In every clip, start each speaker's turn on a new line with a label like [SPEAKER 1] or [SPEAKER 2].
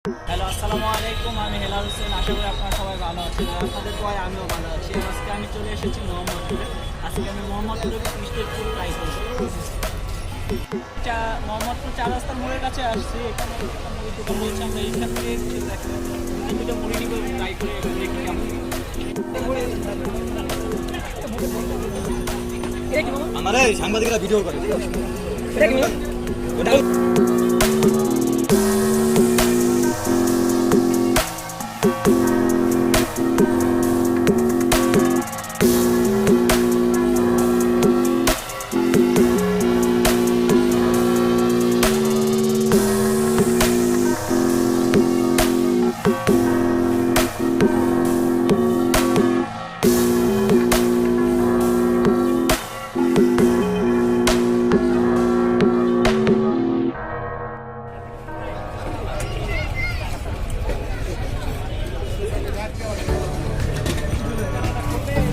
[SPEAKER 1] Hello, আসসালামু আলাইকুম। আমি হেলাল হোসেন। আশা করি আপনারা সবাই ভালো আছেন। আপনাদের দোয়ায় আমিও ভালো আছি। আজকে আমি চলে এসেছি মোহাম্মদপুরে। আজকে আমি মোহাম্মদপুরে স্টেট ফুড ট্রাই করবো। মোহাম্মদপুর 4 রাস্তার মোড়ের কাছে আসছি। এখানে একটা মুড়ির দোকান বলছে, আমরা এইখান থেকে দুটো মুড়ি নিব এবং ট্রাই করে দেখি কেমন।
[SPEAKER 2] আমার সাংবাদিকরা ভিডিও করে।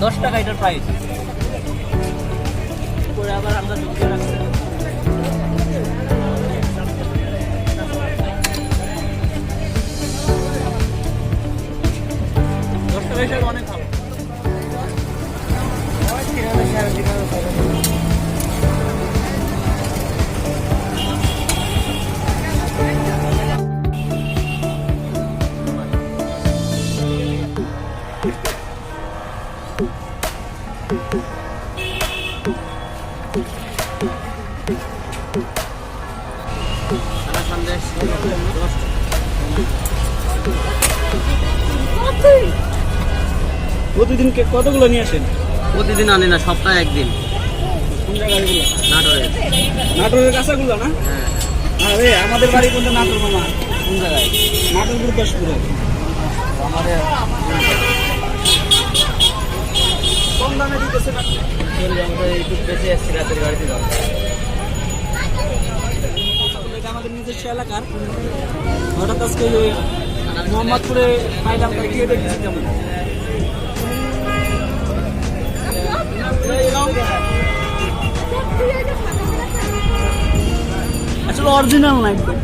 [SPEAKER 1] ৳10 এটার প্রাইস করে আবার আমরা ঢুকে রাখছি। ৳10 হিসেবে অনেক ভালো।
[SPEAKER 2] প্রতিদিন কতগুলো নিয়ে আসেন?
[SPEAKER 3] প্রতিদিন আনি না, সপ্তাহে একদিন।
[SPEAKER 2] কোন জায়গায় এগুলো?
[SPEAKER 3] নাটোরে।
[SPEAKER 2] নাটোরের কাঁচাগুলো না?
[SPEAKER 3] হ্যাঁ।
[SPEAKER 2] আরে আমাদের বাড়ি কিন্তু নাটোর মামা।
[SPEAKER 3] কোন জায়গায়?
[SPEAKER 2] নাটোর গুরুদাসপুরে।
[SPEAKER 3] আমাদের
[SPEAKER 2] কম দামে দিতেছেন আপনি?
[SPEAKER 3] আমাদের একটু বেশি আসছি রাতের গাড়িতে যাবো।
[SPEAKER 2] এটা আমাদের নিজস্ব এলাকার। হঠাৎ আজকে ওই মোহাম্মদপুরে পাইলাম, তাই গিয়ে দেখেছি কেমন। আসলে অরিজিনাল না একদম।